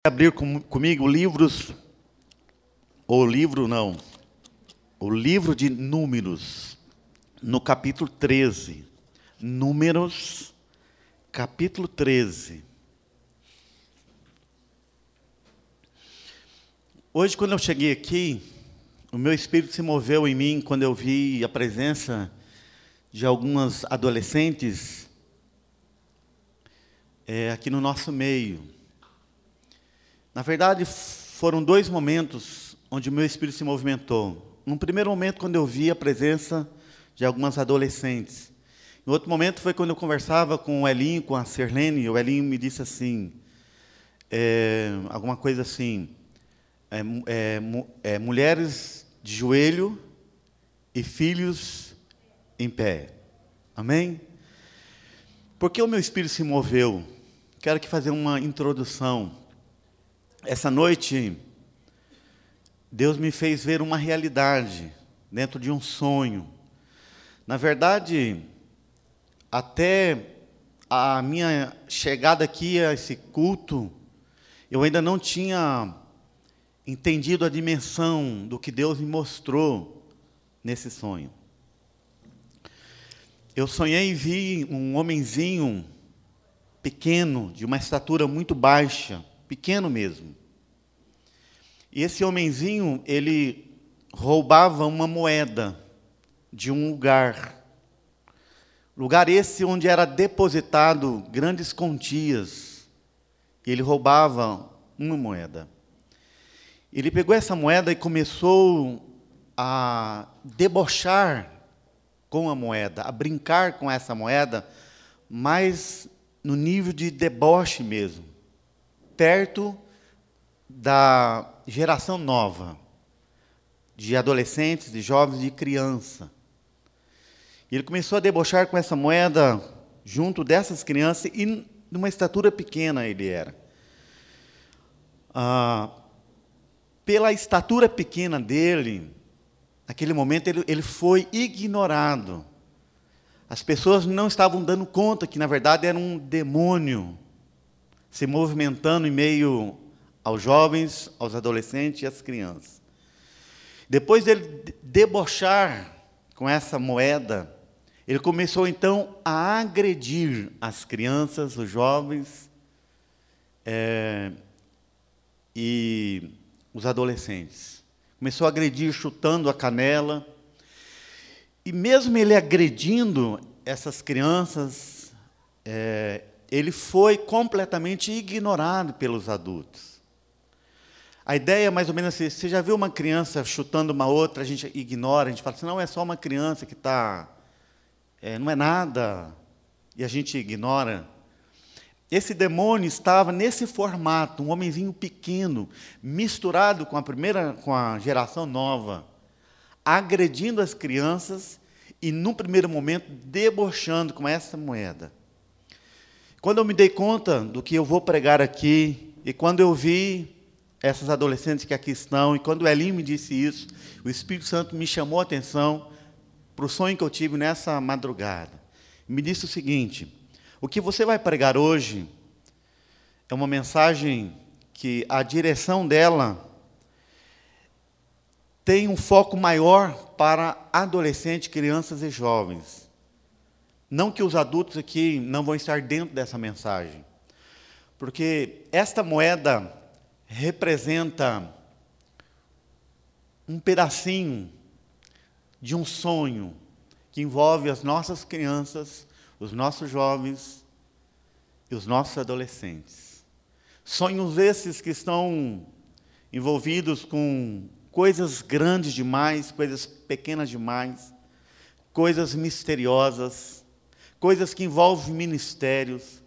Abrir comigo o livro de Números, no capítulo 13. Números, capítulo 13. Hoje, quando eu cheguei aqui, o meu espírito se moveu em mim quando eu vi a presença de algumas adolescentes aqui no nosso meio. Na verdade, foram dois momentos onde o meu espírito se movimentou. Num primeiro momento, quando eu vi a presença de algumas adolescentes. No outro momento, foi quando eu conversava com o Elinho, com a Sirlene, e o Elinho me disse assim, alguma coisa assim, mulheres de joelho e filhos em pé. Amém? Porque o meu espírito se moveu? Quero aqui fazer uma introdução. Essa noite, Deus me fez ver uma realidade dentro de um sonho. Na verdade, até a minha chegada aqui a esse culto, eu ainda não tinha entendido a dimensão do que Deus me mostrou nesse sonho. Eu sonhei e vi um homenzinho pequeno, de uma estatura muito baixa, pequeno mesmo. E esse homenzinho, ele roubava uma moeda de um lugar. Lugar esse onde era depositado grandes quantias. E ele roubava uma moeda. Ele pegou essa moeda e começou a debochar com a moeda, a brincar com essa moeda, mas no nível de deboche mesmo, perto da geração nova, de adolescentes, de jovens, de criança. E ele começou a debochar com essa moeda junto dessas crianças, e numa estatura pequena ele era. Pela estatura pequena dele, naquele momento ele foi ignorado. As pessoas não estavam dando conta que, na verdade, era um demônio se movimentando em meio aos jovens, aos adolescentes e às crianças. Depois dele debochar com essa moeda, ele começou, então, a agredir as crianças, os jovens e os adolescentes. Começou a agredir chutando a canela. E mesmo ele agredindo essas crianças, ele foi completamente ignorado pelos adultos. A ideia é mais ou menos assim: você já viu uma criança chutando uma outra, a gente ignora, a gente fala assim, não, é só uma criança que está, não é nada, e a gente ignora. Esse demônio estava nesse formato, um homenzinho pequeno, misturado com a geração nova, agredindo as crianças e, num primeiro momento, debochando com essa moeda. Quando eu me dei conta do que eu vou pregar aqui, e quando eu vi essas adolescentes que aqui estão, e quando o Elinho me disse isso, o Espírito Santo me chamou a atenção para o sonho que eu tive nessa madrugada. Me disse o seguinte: o que você vai pregar hoje é uma mensagem que a direção dela tem um foco maior para adolescentes, crianças e jovens. Não que os adultos aqui não vão estar dentro dessa mensagem. Porque esta moeda representa um pedacinho de um sonho que envolve as nossas crianças, os nossos jovens e os nossos adolescentes. Sonhos esses que estão envolvidos com coisas grandes demais, coisas pequenas demais, coisas misteriosas, coisas que envolvem ministérios,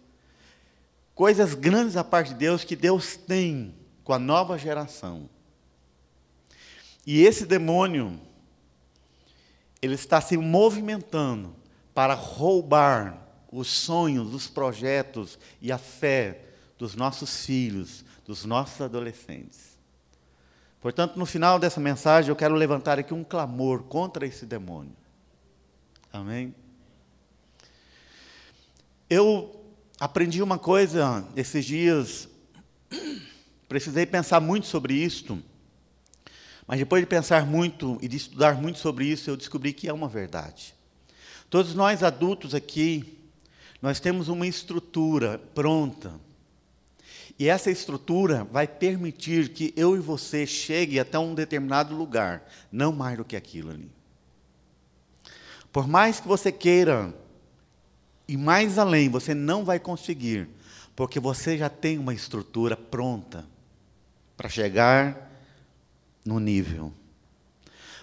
coisas grandes da parte de Deus que Deus tem com a nova geração. E esse demônio, ele está se movimentando para roubar os sonhos, os projetos e a fé dos nossos filhos, dos nossos adolescentes. Portanto, no final dessa mensagem, eu quero levantar aqui um clamor contra esse demônio. Amém? Eu aprendi uma coisa esses dias precisei pensar muito sobre isto, mas depois de pensar muito e de estudar muito sobre isso, eu descobri que é uma verdade. Todos nós adultos aqui, nós temos uma estrutura pronta. E essa estrutura vai permitir que eu e você chegue até um determinado lugar, não mais do que aquilo ali. Por mais que você queira ir mais além, você não vai conseguir, porque você já tem uma estrutura pronta para chegar no nível.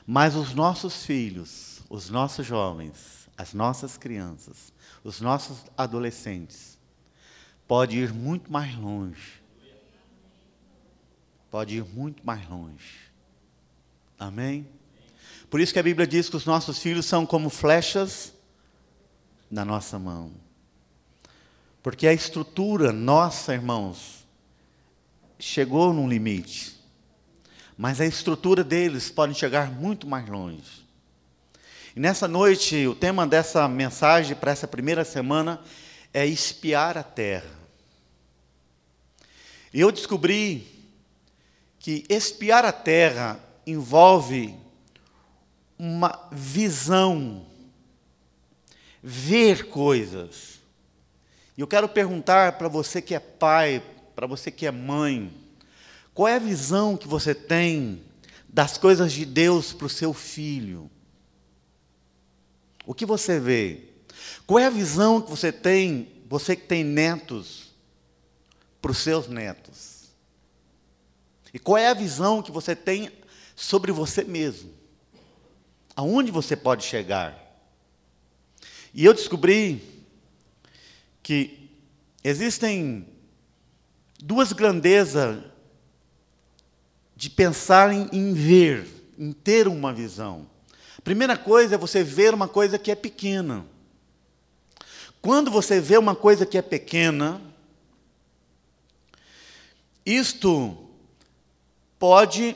Mas os nossos filhos, os nossos jovens, as nossas crianças, os nossos adolescentes, pode ir muito mais longe. Pode ir muito mais longe. Amém? Por isso que a Bíblia diz que os nossos filhos são como flechas na nossa mão. Porque a estrutura nossa, irmãos, chegou num limite. Mas a estrutura deles pode chegar muito mais longe. E nessa noite, o tema dessa mensagem para essa primeira semana é espiar a terra. E eu descobri que espiar a terra envolve uma visão, ver coisas. E eu quero perguntar para você que é pai, para você que é mãe, qual é a visão que você tem das coisas de Deus para o seu filho? O que você vê? Qual é a visão que você que tem netos, para os seus netos? E qual é a visão que você tem sobre você mesmo? Aonde você pode chegar? E eu descobri que existem duas grandezas de pensar em ver, em ter uma visão. A primeira coisa é você ver uma coisa que é pequena. Quando você vê uma coisa que é pequena, isto pode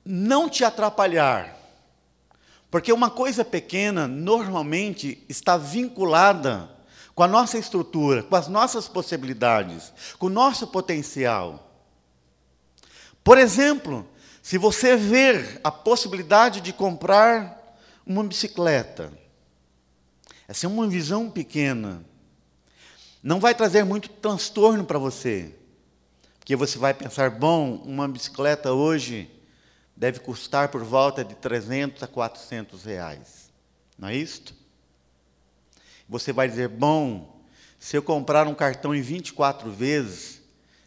não te atrapalhar. Porque uma coisa pequena, normalmente, está vinculada com a nossa estrutura, com as nossas possibilidades, com o nosso potencial. Por exemplo, se você ver a possibilidade de comprar uma bicicleta, essa é uma visão pequena, não vai trazer muito transtorno para você, porque você vai pensar, bom, uma bicicleta hoje deve custar por volta de 300 a 400 reais, não é isto? Você vai dizer, bom, se eu comprar um cartão em 24 vezes,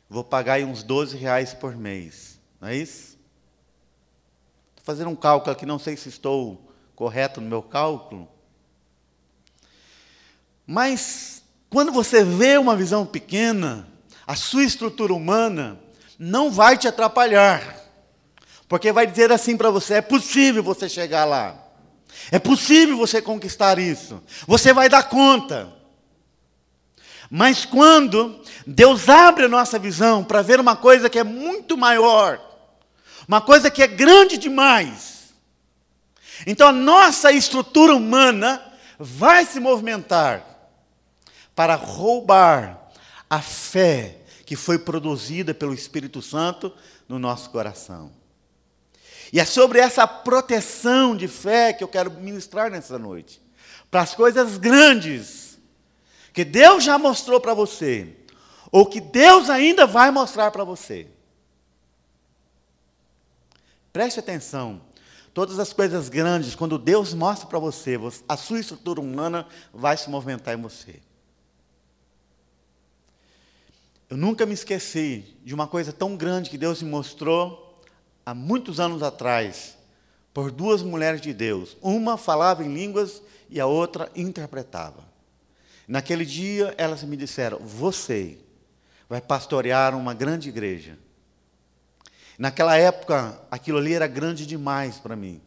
vou pagar aí uns 12 reais por mês, não é isso? Estou fazendo um cálculo aqui, não sei se estou correto no meu cálculo. Mas, quando você vê uma visão pequena, a sua estrutura humana não vai te atrapalhar. Porque vai dizer assim para você, é possível você chegar lá. É possível você conquistar isso. Você vai dar conta. Mas quando Deus abre a nossa visão para ver uma coisa que é muito maior, uma coisa que é grande demais, então a nossa estrutura humana vai se movimentar para roubar a fé que foi produzida pelo Espírito Santo no nosso coração. E é sobre essa proteção de fé que eu quero ministrar nessa noite. Para as coisas grandes, que Deus já mostrou para você, ou que Deus ainda vai mostrar para você. Preste atenção. Todas as coisas grandes, quando Deus mostra para você, a sua estrutura humana vai se movimentar em você. Eu nunca me esqueci de uma coisa tão grande que Deus me mostrou há muitos anos atrás, por duas mulheres de Deus. Uma falava em línguas e a outra interpretava. Naquele dia, elas me disseram, você vai pastorear uma grande igreja. Naquela época, aquilo ali era grande demais para mim.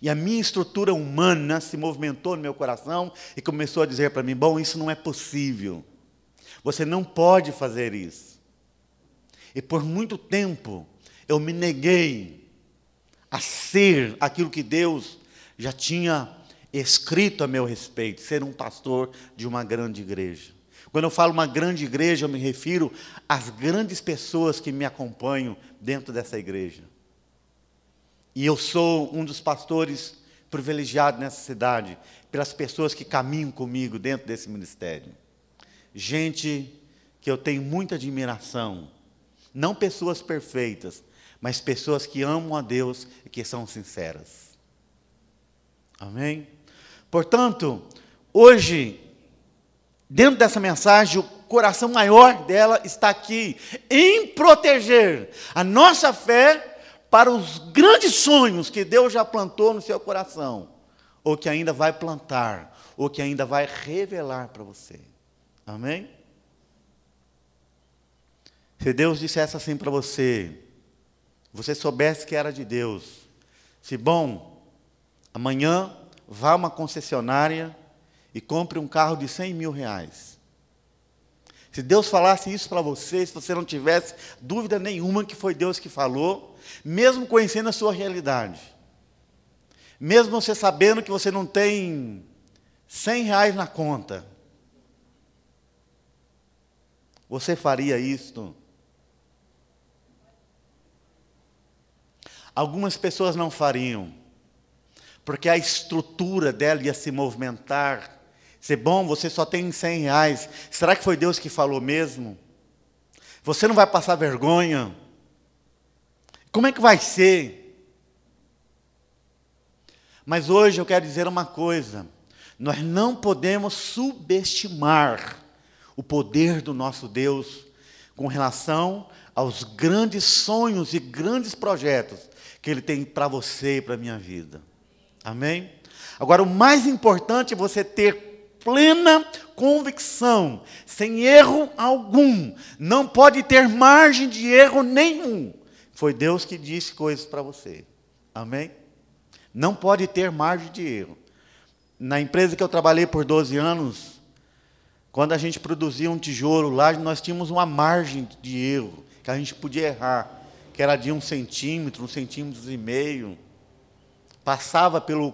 E a minha estrutura humana se movimentou no meu coração e começou a dizer para mim, bom, isso não é possível. Você não pode fazer isso. E por muito tempo, eu me neguei a ser aquilo que Deus já tinha escrito a meu respeito, ser um pastor de uma grande igreja. Quando eu falo uma grande igreja, eu me refiro às grandes pessoas que me acompanham dentro dessa igreja. E eu sou um dos pastores privilegiados nessa cidade, pelas pessoas que caminham comigo dentro desse ministério. Gente que eu tenho muita admiração, não pessoas perfeitas, mas pessoas que amam a Deus e que são sinceras. Amém? Portanto, hoje, dentro dessa mensagem, o coração maior dela está aqui, em proteger a nossa fé para os grandes sonhos que Deus já plantou no seu coração, ou que ainda vai plantar, ou que ainda vai revelar para você. Amém? Se Deus dissesse assim para você, você soubesse que era de Deus, se bom, amanhã vá a uma concessionária e compre um carro de 100 mil reais. Se Deus falasse isso para você, se você não tivesse dúvida nenhuma que foi Deus que falou, mesmo conhecendo a sua realidade, mesmo você sabendo que você não tem 100 reais na conta, você faria isso? Algumas pessoas não fariam, porque a estrutura dela ia se movimentar. Se bom, você só tem 100 reais, será que foi Deus que falou mesmo? Você não vai passar vergonha? Como é que vai ser? Mas hoje eu quero dizer uma coisa, nós não podemos subestimar o poder do nosso Deus com relação aos grandes sonhos e grandes projetos que Ele tem para você e para a minha vida. Amém? Agora, o mais importante é você ter plena convicção, sem erro algum. Não pode ter margem de erro nenhum. Foi Deus que disse coisas para você. Amém? Não pode ter margem de erro. Na empresa que eu trabalhei por 12 anos, quando a gente produzia um tijolo lá, nós tínhamos uma margem de erro, que a gente podia errar, que era de 1 centímetro, 1,5 centímetros. Passava pelo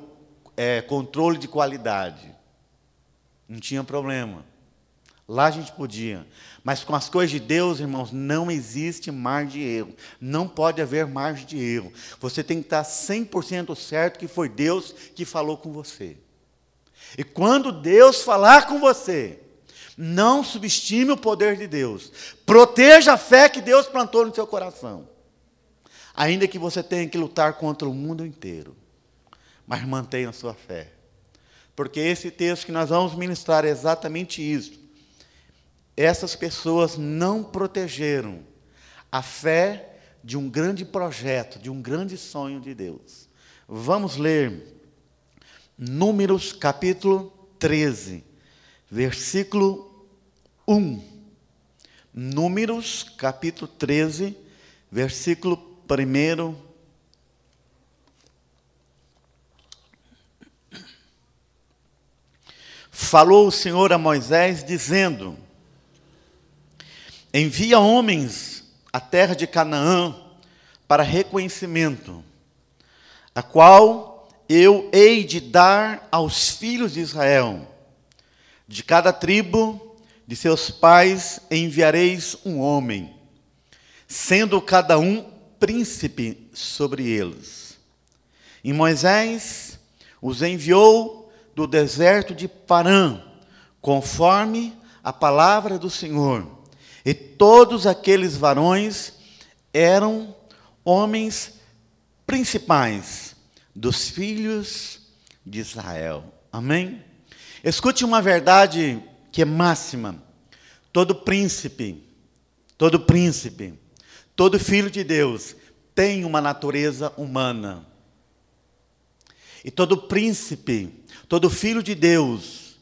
controle de qualidade. Não tinha problema. Lá a gente podia. Mas com as coisas de Deus, irmãos, não existe margem de erro. Não pode haver margem de erro. Você tem que estar 100% certo que foi Deus que falou com você. E quando Deus falar com você, não subestime o poder de Deus. Proteja a fé que Deus plantou no seu coração. Ainda que você tenha que lutar contra o mundo inteiro. Mas mantenha a sua fé. Porque esse texto que nós vamos ministrar é exatamente isso. Essas pessoas não protegeram a fé de um grande projeto, de um grande sonho de Deus. Vamos ler Números capítulo 13, versículo 1. Números capítulo 13, versículo 1. Falou o Senhor a Moisés, dizendo: envia homens à terra de Canaã para reconhecimento, a qual eu hei de dar aos filhos de Israel. De cada tribo de seus pais enviareis um homem, sendo cada um príncipe sobre eles. E Moisés os enviou do deserto de Parã, conforme a palavra do Senhor. E todos aqueles varões eram homens principais dos filhos de Israel. Amém? Escute uma verdade que é máxima. Todo príncipe, todo filho de Deus tem uma natureza humana. E todo príncipe, todo filho de Deus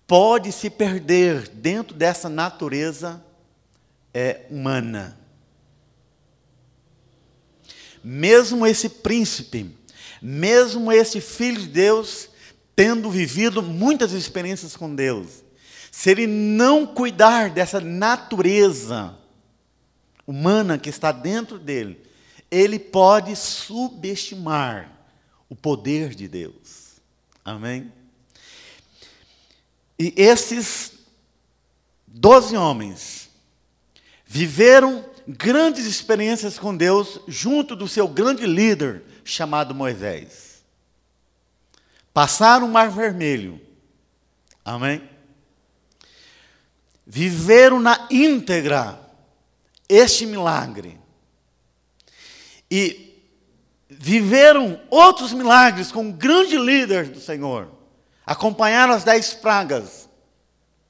pode se perder dentro dessa natureza humana. Mesmo esse príncipe, mesmo esse filho de Deus, tendo vivido muitas experiências com Deus, se ele não cuidar dessa natureza humana que está dentro dele, ele pode subestimar o poder de Deus. Amém? E esses 12 homens viveram grandes experiências com Deus junto do seu grande líder, chamado Moisés. Passaram o Mar Vermelho. Amém? Viveram na íntegra este milagre. E viveram outros milagres com o grande líder do Senhor. Acompanharam as 10 pragas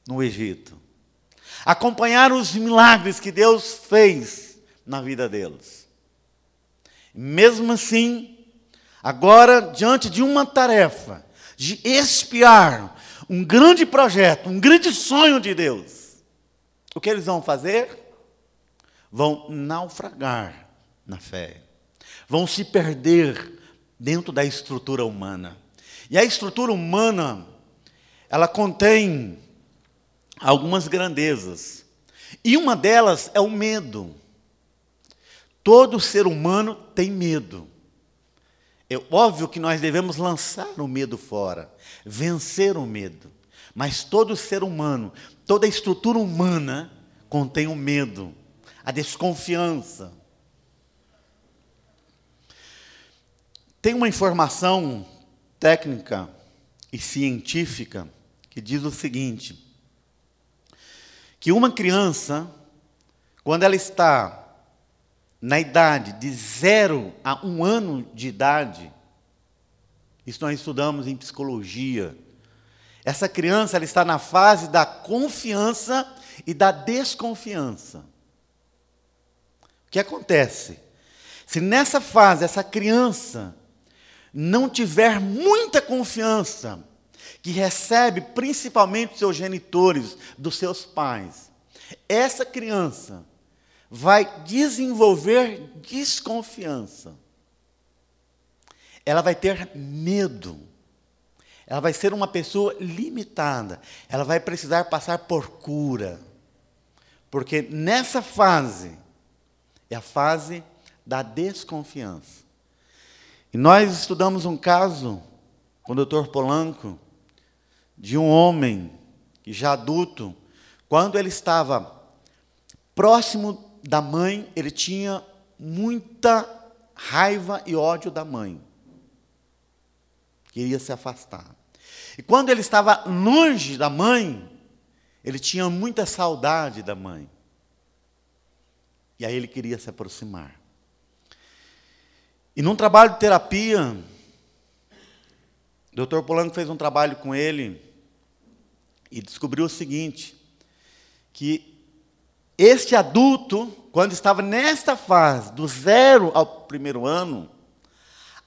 no Egito. Acompanharam os milagres que Deus fez na vida deles. Mesmo assim, agora, diante de uma tarefa, de expiar um grande projeto, um grande sonho de Deus, o que eles vão fazer? Vão naufragar na fé. Vão se perder dentro da estrutura humana. E a estrutura humana, ela contém algumas grandezas. E uma delas é o medo. Todo ser humano tem medo. É óbvio que nós devemos lançar o medo fora, vencer o medo. Mas todo ser humano, toda a estrutura humana contém o medo, a desconfiança. Tem uma informação técnica e científica que diz o seguinte: que uma criança, quando ela está na idade de 0 a 1 ano de idade, isso nós estudamos em psicologia, essa criança ela está na fase da confiança e da desconfiança. O que acontece? Se nessa fase essa criança não tiver muita confiança, que recebe principalmente seus genitores, dos seus pais, essa criança vai desenvolver desconfiança. Ela vai ter medo. Ela vai ser uma pessoa limitada. Ela vai precisar passar por cura. Porque nessa fase, é a fase da desconfiança. E nós estudamos um caso com o Dr. Polanco, de um homem, já adulto, quando ele estava próximo da mãe, ele tinha muita raiva e ódio da mãe. Queria se afastar. E quando ele estava longe da mãe, ele tinha muita saudade da mãe. E aí ele queria se aproximar. E num trabalho de terapia, o Dr. Polanco fez um trabalho com ele e descobriu o seguinte, que este adulto, quando estava nesta fase, do 0 ao 1º ano,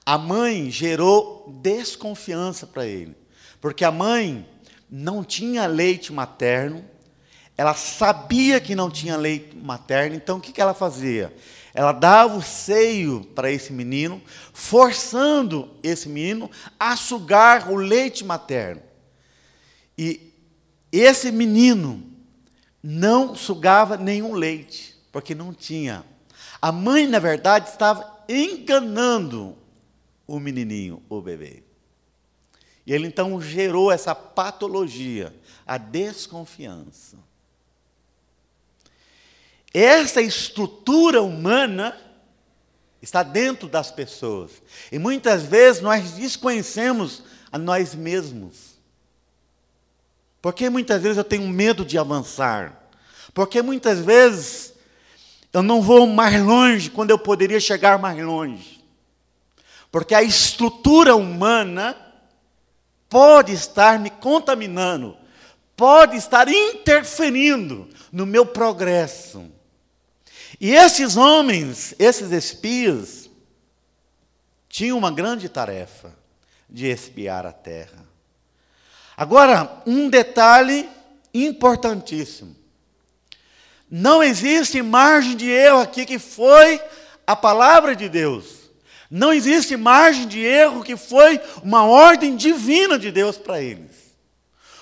a mãe gerou desconfiança para ele. Porque a mãe não tinha leite materno, ela sabia que não tinha leite materno, então o que ela fazia? Ela dava o seio para esse menino, forçando esse menino a sugar o leite materno. E esse menino não sugava nenhum leite, porque não tinha. A mãe, na verdade, estava enganando o menininho, o bebê. E ele, então, gerou essa patologia, a desconfiança. Essa estrutura humana está dentro das pessoas. E muitas vezes nós desconhecemos a nós mesmos. Porque muitas vezes eu tenho medo de avançar. Porque muitas vezes eu não vou mais longe quando eu poderia chegar mais longe. Porque a estrutura humana pode estar me contaminando, pode estar interferindo no meu progresso. E esses homens, esses espias, tinham uma grande tarefa de espiar a terra. Agora, um detalhe importantíssimo. Não existe margem de erro aqui, que foi a palavra de Deus. Não existe margem de erro, que foi uma ordem divina de Deus para eles.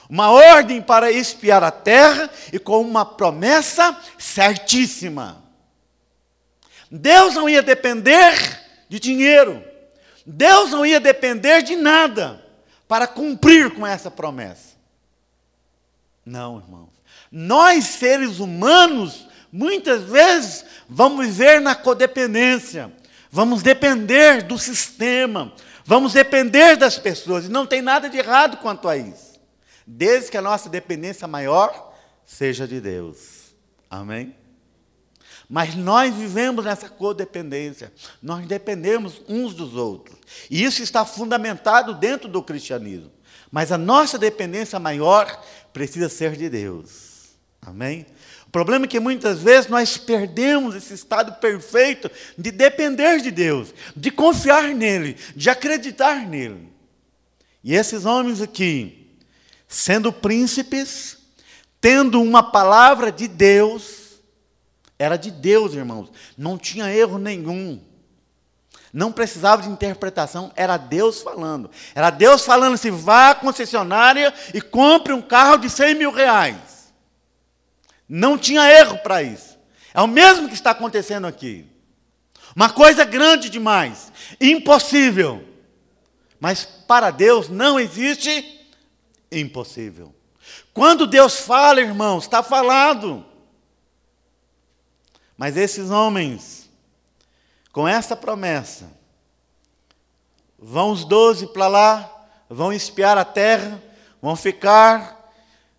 Uma ordem para espiar a terra e com uma promessa certíssima. Deus não ia depender de dinheiro. Deus não ia depender de nada para cumprir com essa promessa. Não, irmãos. Nós, seres humanos, muitas vezes vamos viver na codependência, vamos depender do sistema, vamos depender das pessoas, e não tem nada de errado quanto a isso, desde que a nossa dependência maior seja de Deus. Amém? Mas nós vivemos nessa codependência, nós dependemos uns dos outros, e isso está fundamentado dentro do cristianismo, mas a nossa dependência maior precisa ser de Deus. Amém? O problema é que muitas vezes nós perdemos esse estado perfeito de depender de Deus, de confiar nele, de acreditar nele. E esses homens aqui, sendo príncipes, tendo uma palavra de Deus, era de Deus, irmãos, não tinha erro nenhum, não precisava de interpretação, era Deus falando. Era Deus falando assim: vá à concessionária e compre um carro de 100 mil reais. Não tinha erro para isso. É o mesmo que está acontecendo aqui. Uma coisa grande demais, impossível. Mas para Deus não existe impossível. Quando Deus fala, irmãos, está falado. Mas esses homens, com essa promessa, vão os 12 para lá, vão espiar a terra, vão ficar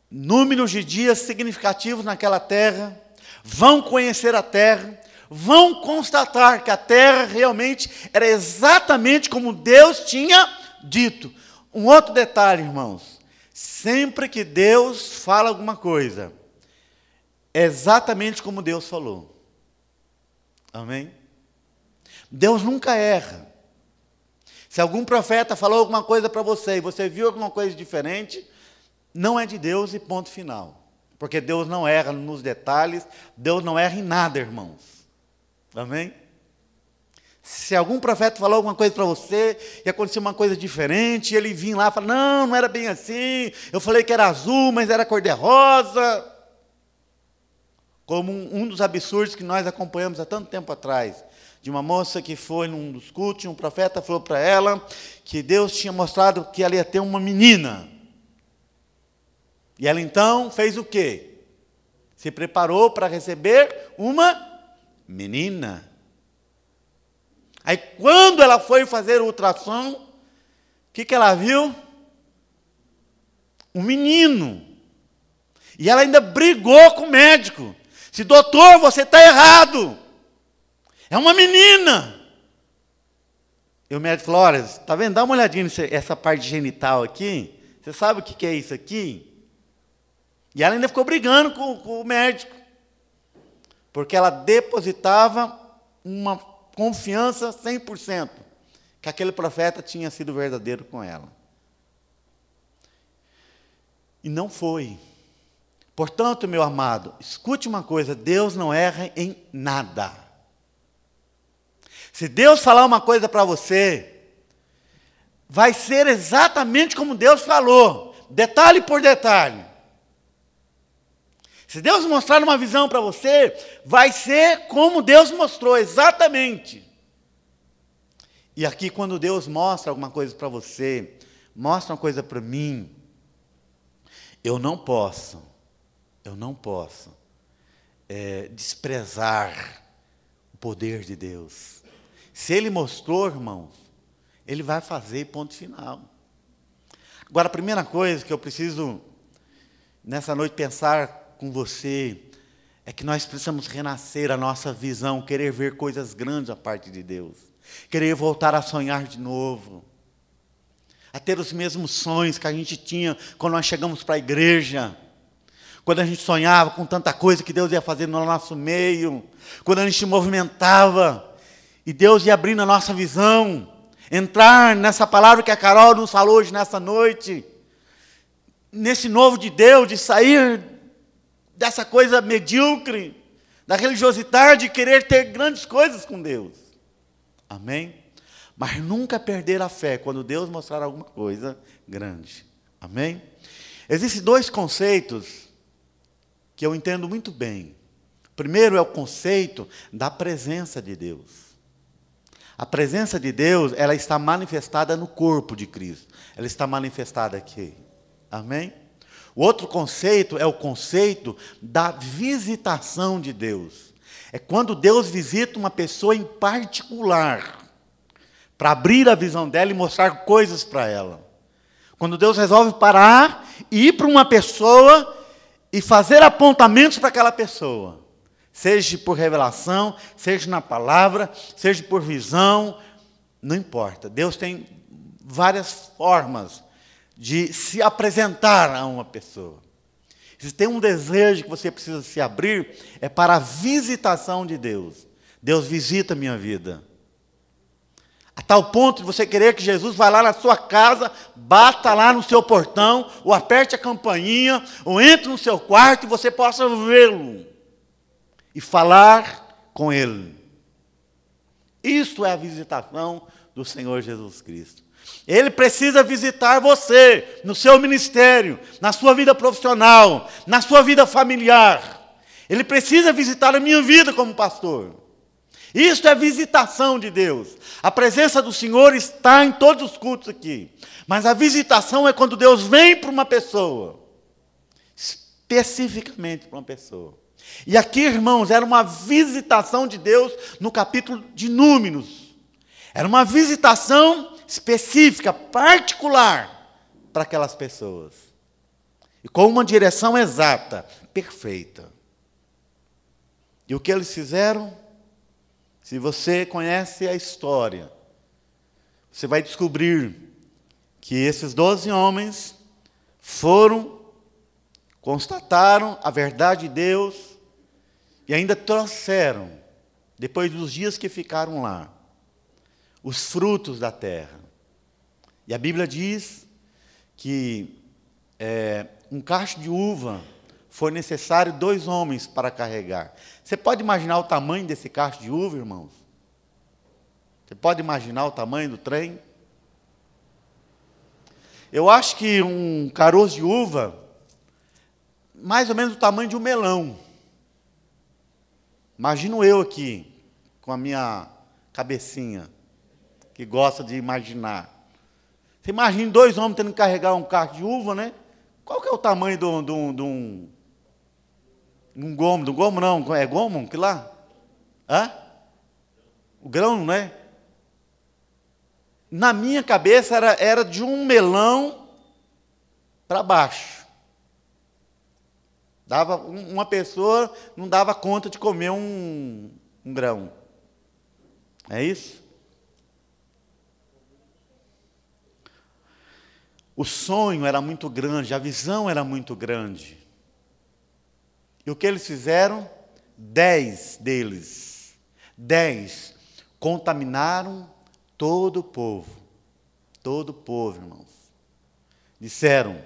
números de dias significativos naquela terra, vão conhecer a terra, vão constatar que a terra realmente era exatamente como Deus tinha dito. Um outro detalhe, irmãos, sempre que Deus fala alguma coisa, é exatamente como Deus falou. Amém? Deus nunca erra. Se algum profeta falou alguma coisa para você e você viu alguma coisa diferente, não é de Deus e ponto final. Porque Deus não erra nos detalhes, Deus não erra em nada, irmãos. Amém? Se algum profeta falou alguma coisa para você e aconteceu uma coisa diferente, e ele vinha lá e fala: não, não era bem assim, eu falei que era azul, mas era cor-de-rosa. Como um dos absurdos que nós acompanhamos há tanto tempo atrás, de uma moça que foi num dos cultos, e um profeta falou para ela que Deus tinha mostrado que ela ia ter uma menina. E ela então fez o quê? Se preparou para receber uma menina. Aí quando ela foi fazer o ultrassom, o que ela viu? Um menino. E ela ainda brigou com o médico. Se doutor, você está errado. É uma menina. E o médico falou: olha, está vendo? Dá uma olhadinha nessa parte genital aqui. Você sabe o que é isso aqui? E ela ainda ficou brigando com o médico. Porque ela depositava uma confiança 100% que aquele profeta tinha sido verdadeiro com ela. E não foi. Portanto, meu amado, escute uma coisa: Deus não erra em nada. Se Deus falar uma coisa para você, vai ser exatamente como Deus falou, detalhe por detalhe. Se Deus mostrar uma visão para você, vai ser como Deus mostrou, exatamente. E aqui, quando Deus mostra alguma coisa para você, mostra uma coisa para mim, eu não posso desprezar o poder de Deus. Se Ele mostrou, irmãos, Ele vai fazer, ponto final. Agora, a primeira coisa que eu preciso, nessa noite, pensar com você, é que nós precisamos renascer a nossa visão, querer ver coisas grandes da parte de Deus, querer voltar a sonhar de novo, a ter os mesmos sonhos que a gente tinha quando nós chegamos para a igreja, quando a gente sonhava com tanta coisa que Deus ia fazer no nosso meio, quando a gente se movimentava e Deus ia abrindo a nossa visão, entrar nessa palavra que a Carol nos falou hoje nessa noite, nesse novo de Deus, de sair dessa coisa medíocre, da religiosidade, de querer ter grandes coisas com Deus. Amém? Mas nunca perder a fé quando Deus mostrar alguma coisa grande. Amém? Existem dois conceitos que eu entendo muito bem. Primeiro é o conceito da presença de Deus. A presença de Deus, ela está manifestada no corpo de Cristo. Ela está manifestada aqui. Amém? O outro conceito é o conceito da visitação de Deus. É quando Deus visita uma pessoa em particular, para abrir a visão dela e mostrar coisas para ela. Quando Deus resolve parar e ir para uma pessoa e fazer apontamentos para aquela pessoa. Seja por revelação, seja na palavra, seja por visão, não importa. Deus tem várias formas de se apresentar a uma pessoa. Se tem um desejo que você precisa se abrir, é para a visitação de Deus. Deus visita a minha vida. A tal ponto de você querer que Jesus vá lá na sua casa, bata lá no seu portão, ou aperte a campainha, ou entre no seu quarto e você possa vê-lo e falar com ele. Isso é a visitação do Senhor Jesus Cristo. Ele precisa visitar você no seu ministério, na sua vida profissional, na sua vida familiar. Ele precisa visitar a minha vida como pastor. Isso é visitação de Deus. A presença do Senhor está em todos os cultos aqui. Mas a visitação é quando Deus vem para uma pessoa. Especificamente para uma pessoa. E aqui, irmãos, era uma visitação de Deus no capítulo de Números. Era uma visitação específica, particular, para aquelas pessoas. E com uma direção exata, perfeita. E o que eles fizeram? Se você conhece a história, você vai descobrir que esses 12 homens constataram a verdade de Deus e ainda trouxeram, depois dos dias que ficaram lá, os frutos da terra. E a Bíblia diz que um cacho de uva foi necessário 2 homens para carregar. Você pode imaginar o tamanho desse cacho de uva, irmãos? Você pode imaginar o tamanho do trem? Eu acho que um caroço de uva, mais ou menos o tamanho de um melão. Imagino eu aqui, com a minha cabecinha, que gosta de imaginar. Você imagina 2 homens tendo que carregar um cacho de uva, né? Qual que é o tamanho de um gomo? Do gomo não, é gomo que lá? Hã? O grão, não é? Na minha cabeça era de um melão para baixo. Uma pessoa não dava conta de comer um grão. É isso? O sonho era muito grande, a visão era muito grande. E o que eles fizeram? 10 deles, 10, contaminaram todo o povo. Todo o povo, irmãos. Disseram,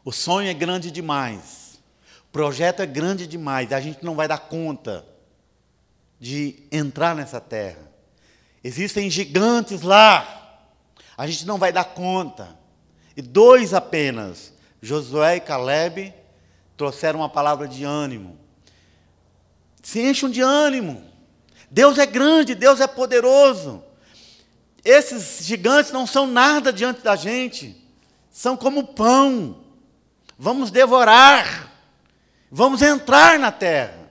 o sonho é grande demais, o projeto é grande demais, a gente não vai dar conta de entrar nessa terra. Existem gigantes lá, a gente não vai dar conta. E 2 apenas, Josué e Caleb, trouxeram uma palavra de ânimo. Se encham de ânimo. Deus é grande, Deus é poderoso. Esses gigantes não são nada diante da gente. São como pão. Vamos devorar. Vamos entrar na terra.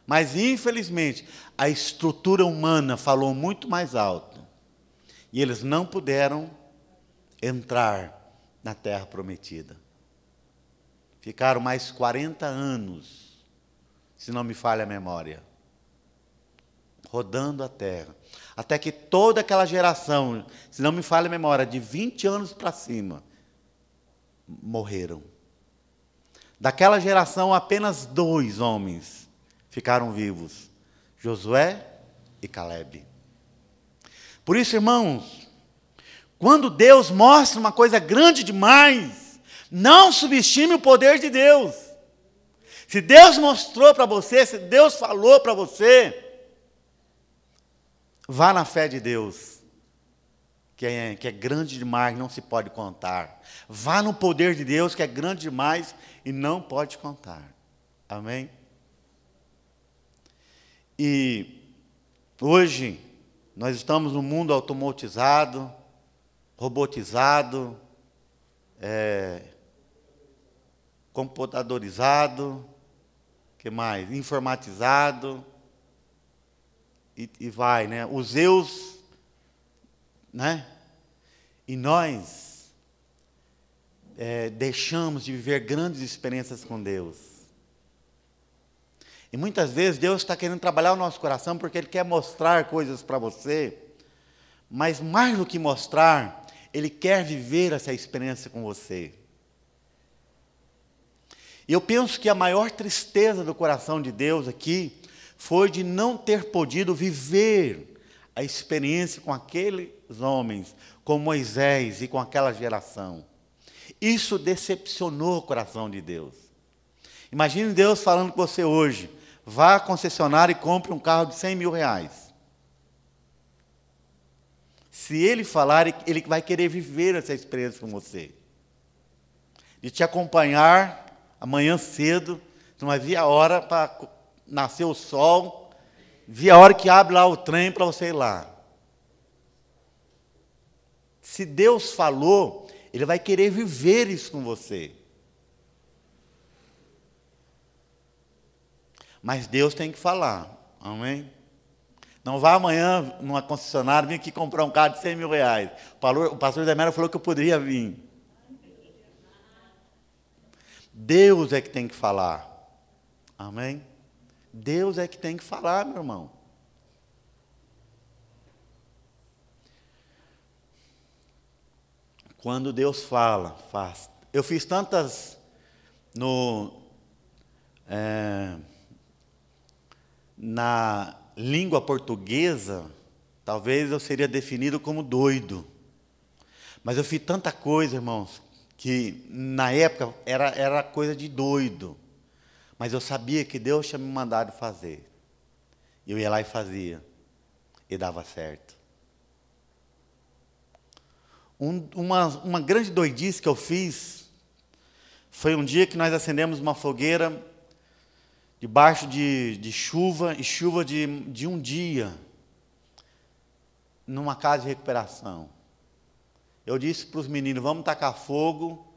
Mas, infelizmente, a estrutura humana falou muito mais alto. E eles não puderam entrar na terra prometida. Ficaram mais 40 anos, se não me falha a memória, rodando a terra. Até que toda aquela geração, se não me falha a memória, de 20 anos para cima, morreram. Daquela geração, apenas 2 homens ficaram vivos, Josué e Caleb. Por isso, irmãos, quando Deus mostra uma coisa grande demais, não subestime o poder de Deus. Se Deus mostrou para você, se Deus falou para você, vá na fé de Deus, que é grande demais, não se pode contar. Vá no poder de Deus, que é grande demais e não pode contar. Amém? E hoje, nós estamos num mundo automatizado, robotizado, computadorizado, que mais? Informatizado, e vai, né? Os eus, né? E nós deixamos de viver grandes experiências com Deus. E muitas vezes Deus está querendo trabalhar o nosso coração porque Ele quer mostrar coisas para você, mas mais do que mostrar, Ele quer viver essa experiência com você. E eu penso que a maior tristeza do coração de Deus aqui foi de não ter podido viver a experiência com aqueles homens, com Moisés e com aquela geração. Isso decepcionou o coração de Deus. Imagine Deus falando com você hoje: vá à concessionária e compre um carro de 100 mil reais. Se Ele falar, Ele vai querer viver essa experiência com você. De te acompanhar amanhã cedo, você não vai ver a hora para nascer o sol, ver a hora que abre lá o trem para você ir lá. Se Deus falou, Ele vai querer viver isso com você. Mas Deus tem que falar, amém? Não vá amanhã numa concessionária, vir aqui comprar um carro de 100 mil reais. O pastor Zé Mera falou que eu poderia vir. Deus é que tem que falar, amém? Deus é que tem que falar, meu irmão. Quando Deus fala, faz. Eu fiz tantas na língua portuguesa, talvez eu seria definido como doido. Mas eu fiz tanta coisa, irmãos, que na época era coisa de doido. Mas eu sabia que Deus tinha me mandado fazer. Eu ia lá e fazia. E dava certo. Uma grande doidice que eu fiz foi um dia que nós acendemos uma fogueira debaixo de chuva, e chuva de um dia, numa casa de recuperação. Eu disse para os meninos: vamos tacar fogo,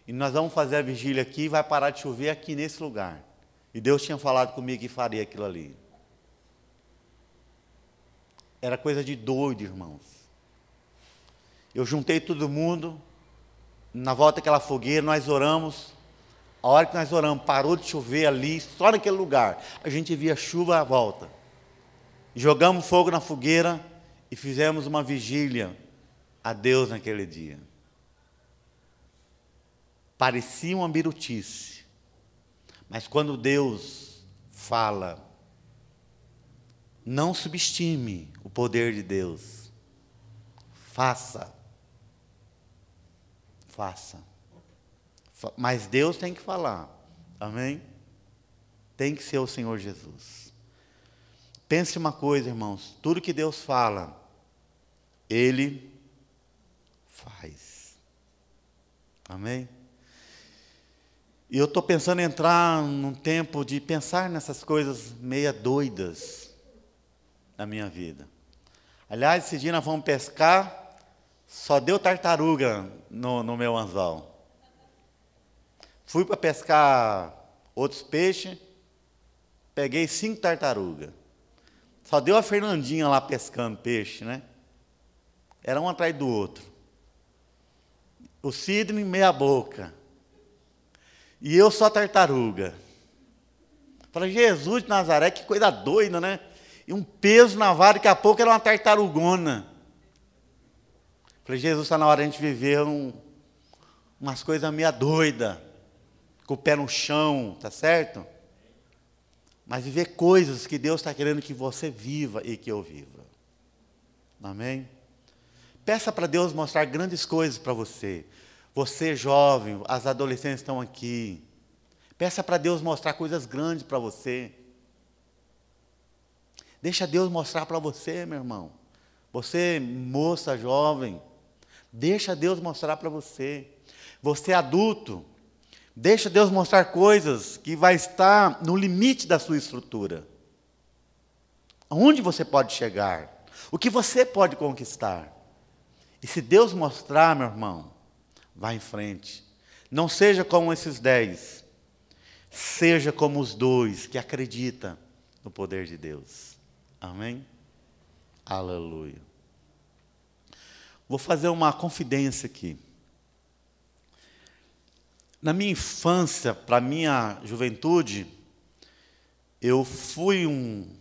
e nós vamos fazer a vigília aqui, e vai parar de chover aqui nesse lugar. E Deus tinha falado comigo que faria aquilo ali. Era coisa de doido, irmãos. Eu juntei todo mundo, na volta daquela fogueira, nós oramos. A hora que nós oramos, parou de chover ali, só naquele lugar. A gente via chuva à volta. Jogamos fogo na fogueira e fizemos uma vigília a Deus naquele dia. Parecia uma birutice. Mas quando Deus fala, não subestime o poder de Deus. Faça. Faça. Mas Deus tem que falar, amém? Tem que ser o Senhor Jesus. Pense uma coisa, irmãos: tudo que Deus fala, Ele faz, amém? E eu estou pensando em entrar num tempo de pensar nessas coisas meia doidas na minha vida. Aliás, esse dia nós fomos pescar, só deu tartaruga no meu anzol. Fui para pescar outros peixes, peguei 5 tartarugas. Só deu a Fernandinha lá pescando peixe, né? Era um atrás do outro. O Sidney meia boca. E eu só tartaruga. Falei: Jesus de Nazaré, que coisa doida, né? E um peso na vara, daqui a pouco era uma tartarugona. Falei: Jesus, está na hora de a gente viver umas coisas meia doidas. Com o pé no chão, tá certo? Mas viver coisas que Deus está querendo que você viva e que eu viva. Amém? Peça para Deus mostrar grandes coisas para você. Você jovem, as adolescentes estão aqui. Peça para Deus mostrar coisas grandes para você. Deixa Deus mostrar para você, meu irmão. Você, moça, jovem, deixa Deus mostrar para você. Você, adulto, deixa Deus mostrar coisas que vai estar no limite da sua estrutura. Aonde você pode chegar? O que você pode conquistar? E se Deus mostrar, meu irmão, vá em frente. Não seja como esses 10 seja como os dois que acreditam no poder de Deus. Amém? Aleluia. Vou fazer uma confidência aqui. Na minha infância, para minha juventude, eu fui um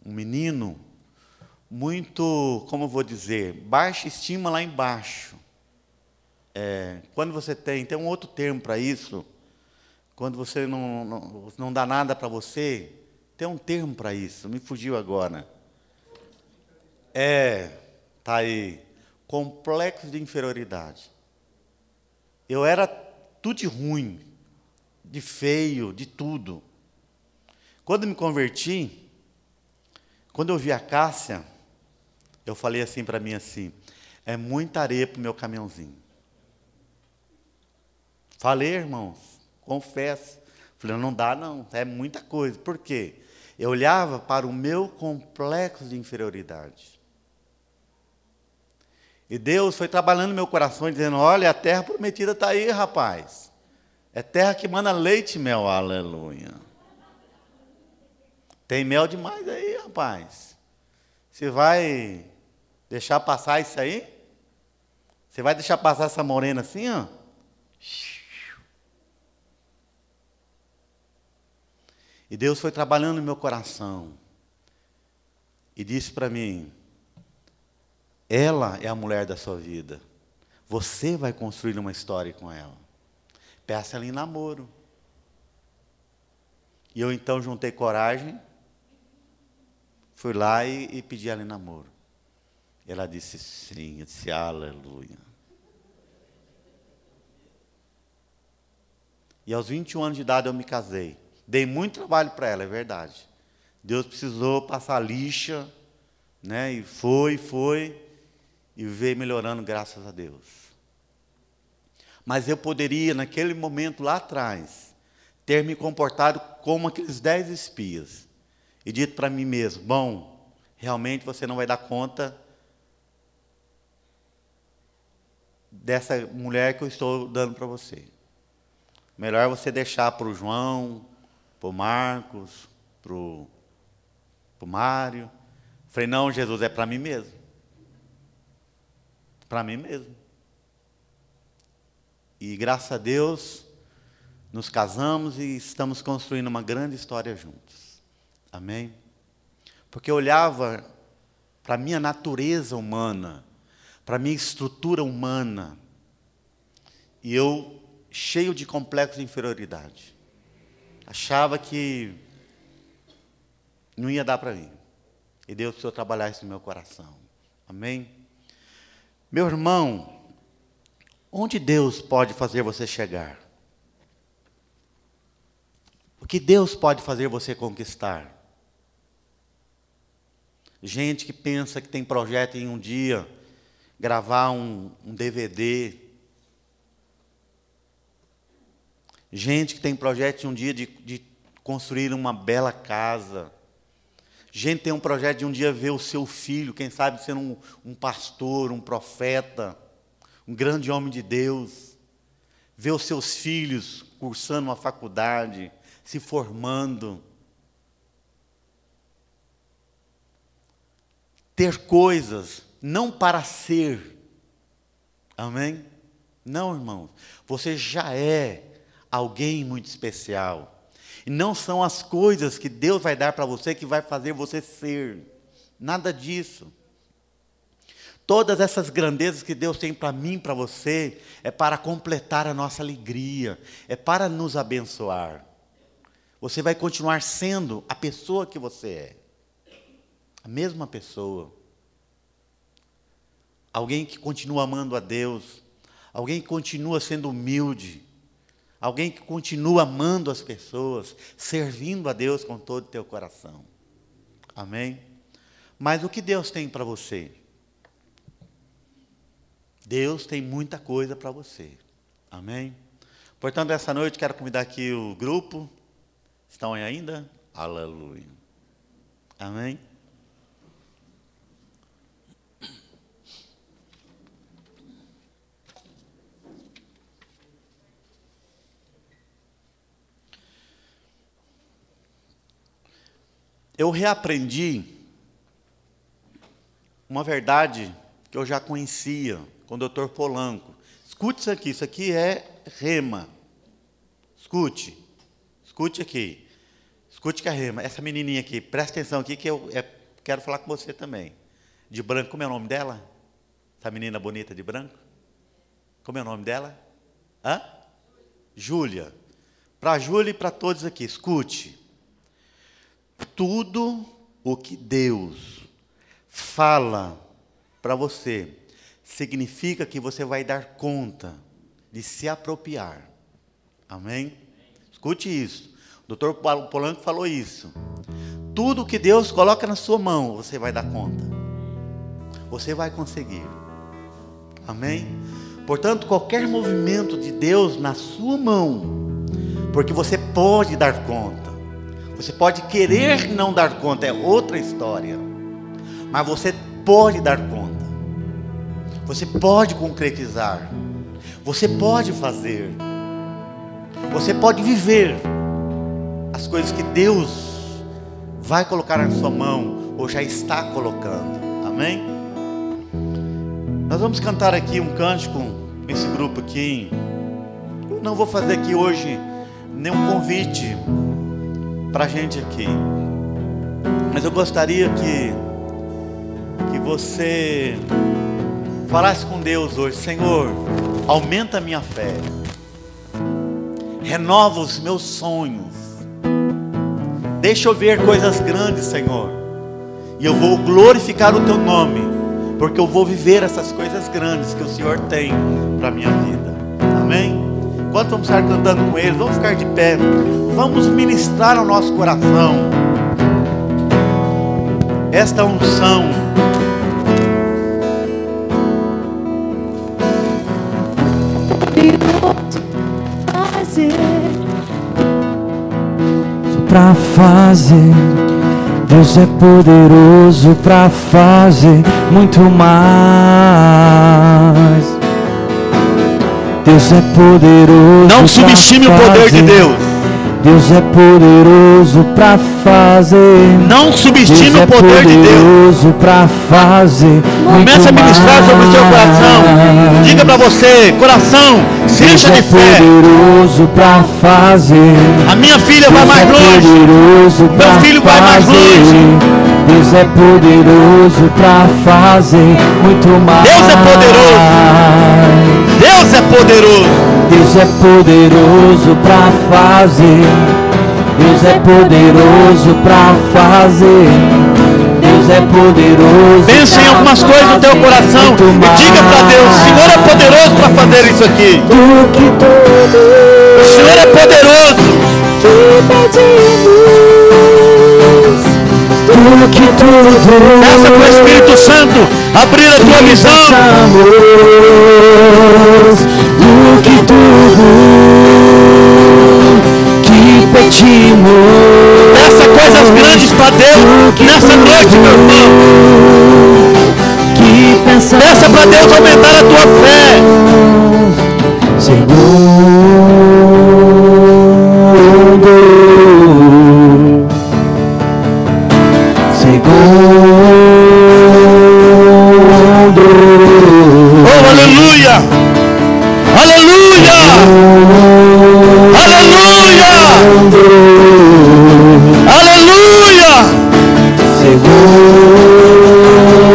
menino muito, como eu vou dizer, baixa estima lá embaixo. Quando você tem um outro termo para isso, quando você não dá nada para você, tem um termo para isso, me fugiu agora. Tá aí, complexo de inferioridade. Eu era tudo de ruim, de feio, de tudo. Quando me converti, quando eu vi a Cássia, eu falei assim para mim assim, é muita areia para o meu caminhãozinho. Falei, irmãos, confesso. Falei, não dá não, é muita coisa. Por quê? Eu olhava para o meu complexo de inferioridade. E Deus foi trabalhando no meu coração, dizendo, olha, a terra prometida está aí, rapaz. É terra que manda leite e mel, aleluia. Tem mel demais aí, rapaz. Você vai deixar passar isso aí? Você vai deixar passar essa morena assim, ó? E Deus foi trabalhando no meu coração. E disse para mim, ela é a mulher da sua vida. Você vai construir uma história com ela. Peça ela em namoro. E eu então juntei coragem, fui lá e pedi ela em namoro. Ela disse sim, eu disse aleluia. E aos 21 anos de idade eu me casei. Dei muito trabalho para ela, é verdade. Deus precisou passar lixa, né? E foi, e veio melhorando, graças a Deus. Mas eu poderia, naquele momento lá atrás, ter me comportado como aqueles 10 espias. E dito para mim mesmo, bom, realmente você não vai dar conta dessa mulher que eu estou dando para você. Melhor você deixar para o João, para o Marcos, para o Mário. Falei, não, Jesus, é para mim mesmo. Para mim mesmo. E graças a Deus, nos casamos e estamos construindo uma grande história juntos. Amém? Porque eu olhava para a minha natureza humana, para a minha estrutura humana, e eu, cheio de complexo de inferioridade, achava que não ia dar para mim. E Deus precisou trabalhar isso no meu coração. Amém? Meu irmão, onde Deus pode fazer você chegar? O que Deus pode fazer você conquistar? Gente que pensa que tem projeto em um dia gravar um DVD. Gente que tem projeto em um dia de construir uma bela casa. Gente que tem um projeto de um dia ver o seu filho, quem sabe sendo um pastor, um profeta, um grande homem de Deus. Ver os seus filhos cursando uma faculdade, se formando. Ter coisas, não para ser. Amém? Não, irmãos. Você já é alguém muito especial. E não são as coisas que Deus vai dar para você que vai fazer você ser. Nada disso. Todas essas grandezas que Deus tem para mim, para você, é para completar a nossa alegria, é para nos abençoar. Você vai continuar sendo a pessoa que você é. A mesma pessoa. Alguém que continua amando a Deus. Alguém que continua sendo humilde. Alguém que continua amando as pessoas, servindo a Deus com todo o teu coração. Amém? Mas o que Deus tem para você? Deus tem muita coisa para você. Amém? Portanto, essa noite quero convidar aqui o grupo. Estão aí ainda? Aleluia. Amém? eu reaprendi uma verdade que eu já conhecia com o Dr. Polanco. Escute isso aqui é rema. Escute aqui. Escute que é rema. Essa menininha aqui, presta atenção aqui que eu quero falar com você também. De branco, como é o nome dela? Essa menina bonita de branco? Como é o nome dela? Hã? Júlia. Para a Júlia e para todos aqui, escute. Tudo o que Deus fala para você significa que você vai dar conta de se apropriar. Amém? Escute isso. O Dr. Polanco falou isso. Tudo que Deus coloca na sua mão, você vai dar conta. Você vai conseguir. Amém? Portanto, qualquer movimento de Deus na sua mão, porque você pode dar conta. Você pode querer não dar conta, é outra história. Mas você pode dar conta. Você pode concretizar. Você pode fazer. Você pode viver as coisas que Deus vai colocar na sua mão ou já está colocando. Amém? Nós vamos cantar aqui um cântico, esse grupo aqui. Eu não vou fazer aqui hoje nenhum convite para a gente aqui, mas eu gostaria que você falasse com Deus hoje: Senhor, aumenta a minha fé, renova os meus sonhos, deixa eu ver coisas grandes, Senhor, e eu vou glorificar o Teu nome, porque eu vou viver essas coisas grandes que o Senhor tem para a minha vida. Amém? Enquanto vamos estar cantando com eles, vamos ficar de pé, vamos ministrar ao nosso coração esta unção. Pra fazer, Deus é poderoso pra fazer muito mais. Deus é poderoso. Não subestime o poder de Deus. Deus é poderoso pra fazer. Não subestime o poder de Deus. Deus é poderoso pra fazer. Comece a ministrar sobre o seu coração. Diga para você, coração, seja de fé. Deus é poderoso pra fazer. A minha filha vai mais longe. Meu filho vai mais longe. Deus é poderoso pra fazer muito mais. Deus é poderoso. Deus é poderoso. Deus é poderoso pra fazer. Deus é poderoso pra fazer. Deus é poderoso. Pense em algumas coisas no teu coração e diga para Deus: o Senhor é poderoso para fazer isso aqui. O Senhor é poderoso. Peça para o Espírito Santo abrir a tua visão. Do que tudo que pedimos. Peça coisas grandes para Deus nessa noite, meu irmão. Peça para Deus aumentar a tua fé. Oh, aleluia! Aleluia! Aleluia! Aleluia!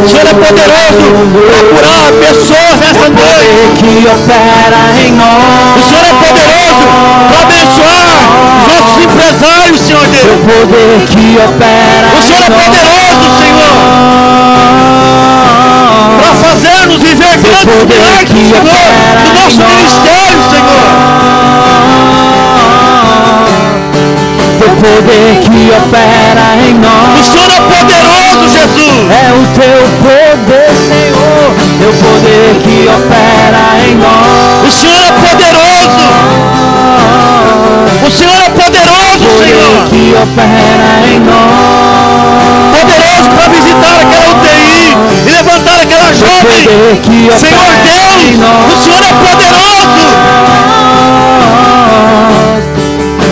O Senhor é poderoso para curar pessoas nessa noite. Que opera em nós. O Senhor é poderoso para abençoar os nossos empresários, Senhor Deus. O poder que opera. O Senhor é poderoso, Senhor, para fazer-nos viver grandes milagres, Senhor, no nosso ministério, Senhor. O poder que opera em nós. O Senhor é poderoso, Jesus. É o teu poder, Senhor. Teu poder que opera em nós. O Senhor é poderoso. O Senhor é poderoso, Senhor. Que opera em nós. Poderoso para visitar aquela UTI e levantar aquela jovem. Senhor Deus, o Senhor é poderoso.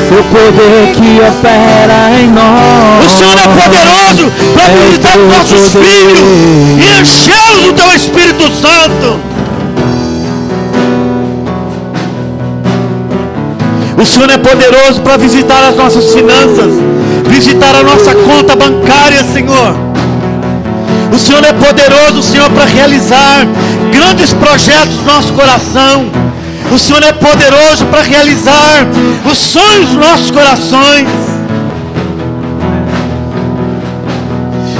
Seu poder que opera em nós. O Senhor é poderoso para visitar os nossos filhos e enchê-los do teu Espírito Santo. O Senhor é poderoso para visitar as nossas finanças, visitar a nossa conta bancária, Senhor. O Senhor é poderoso, Senhor, para realizar grandes projetos no nosso coração. O Senhor é poderoso para realizar os sonhos dos nossos corações.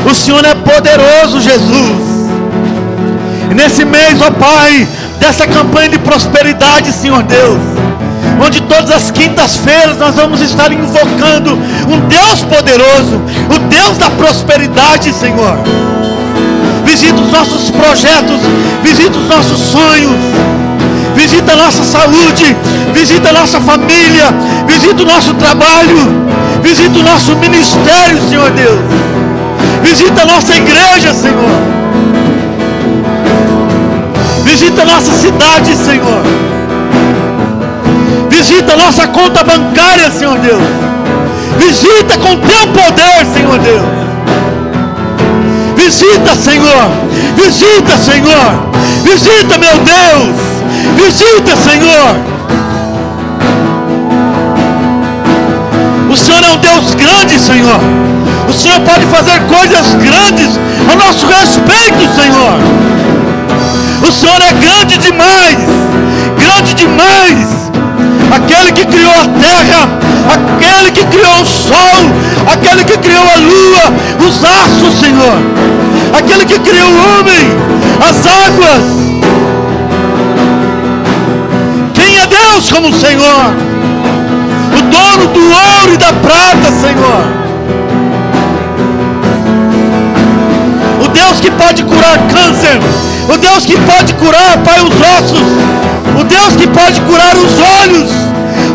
O Senhor é poderoso, Jesus. E nesse mês, ó Pai, dessa campanha de prosperidade, Senhor Deus, onde todas as quintas-feiras nós vamos estar invocando um Deus poderoso, o Deus da prosperidade, Senhor. Visita os nossos projetos, visita os nossos sonhos, visita a nossa saúde, visita a nossa família, visita o nosso trabalho, visita o nosso ministério, Senhor Deus. Visita a nossa igreja, Senhor. Visita a nossa cidade, Senhor. Visita a nossa conta bancária, Senhor Deus. Visita com teu poder, Senhor Deus. Visita, Senhor. Visita, Senhor. Visita, meu Deus. Visita, Senhor. O Senhor é um Deus grande, Senhor. O Senhor pode fazer coisas grandes a nosso respeito, Senhor. O Senhor é grande demais. Grande demais. Aquele que criou a terra, aquele que criou o sol, aquele que criou a lua, os astros, Senhor, aquele que criou o homem, as águas. Quem é Deus como o Senhor? O dono do ouro e da prata, Senhor. O Deus que pode curar câncer, o Deus que pode curar, Pai, os ossos, o Deus que pode curar os olhos,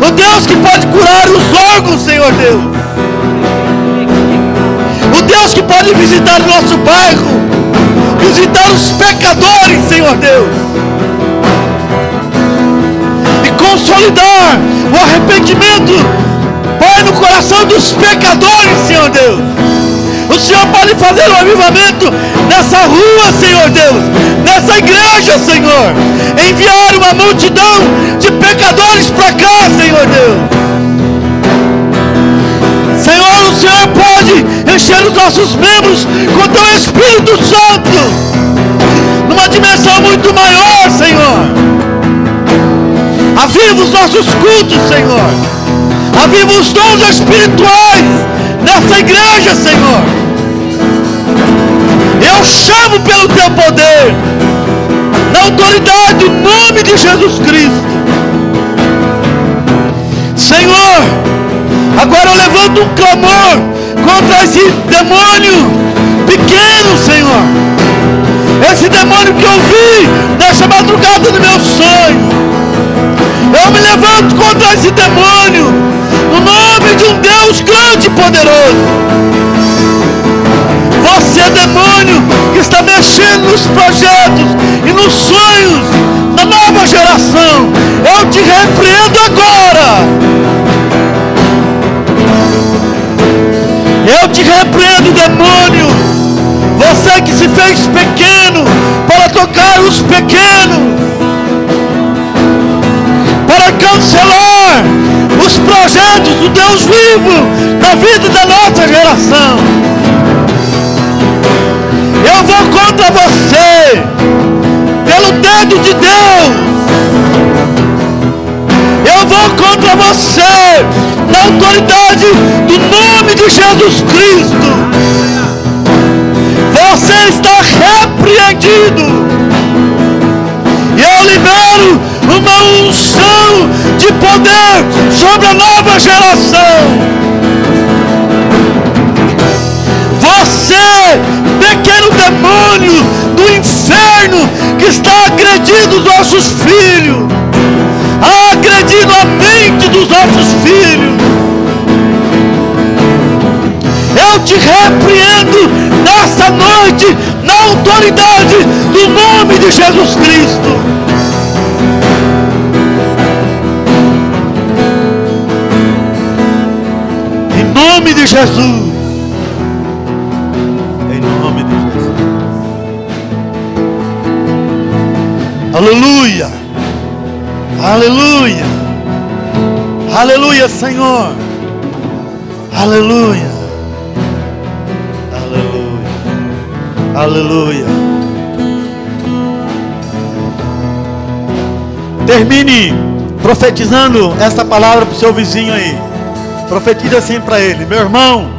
o Deus que pode curar os órgãos, Senhor Deus. O Deus que pode visitar o nosso bairro, visitar os pecadores, Senhor Deus, e consolidar o arrependimento, Pai, no coração dos pecadores, Senhor Deus. O Senhor pode fazer um avivamento nessa rua, Senhor Deus, nessa igreja, Senhor. Enviar uma multidão de pecadores para cá, Senhor Deus. Senhor, o Senhor pode encher os nossos membros com teu Espírito Santo, numa dimensão muito maior, Senhor. Aviva os nossos cultos, Senhor. Aviva os dons espirituais nessa igreja, Senhor. Eu chamo pelo teu poder, na autoridade do nome de Jesus Cristo. Senhor, agora eu levanto um clamor contra esse demônio pequeno, Senhor. Esse demônio que eu vi nessa madrugada do meu sonho. Eu me levanto contra esse demônio, no nome de um Deus grande e poderoso. Você, demônio, que está mexendo nos projetos e nos sonhos da nova geração, eu te repreendo agora. Eu te repreendo, demônio. Você que se fez pequeno para tocar os pequenos, para cancelar os projetos do Deus vivo na vida da nossa geração. Eu vou contra você, pelo dedo de Deus. Eu vou contra você, na autoridade do nome de Jesus Cristo. Você está repreendido. E eu libero uma unção de poder sobre a nova geração. Você, pequeno demônio do inferno, que está agredindo os nossos filhos, agredindo a mente dos nossos filhos, eu te repreendo nesta noite, na autoridade do nome de Jesus Cristo. Jesus. Em nome de Jesus. Aleluia. Aleluia. Aleluia, Senhor. Aleluia. Aleluia. Aleluia. Termine profetizando esta palavra para o seu vizinho aí. Profetiza assim para ele: meu irmão,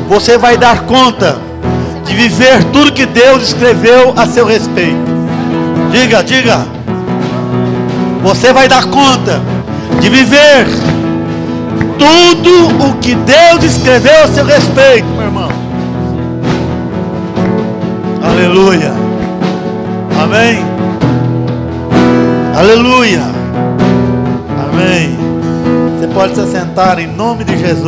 você vai dar conta de viver tudo que Deus escreveu a seu respeito. Diga, diga. Você vai dar conta de viver tudo o que Deus escreveu a seu respeito, meu irmão. Aleluia. Amém. Aleluia. Amém. Você pode se assentar em nome de Jesus.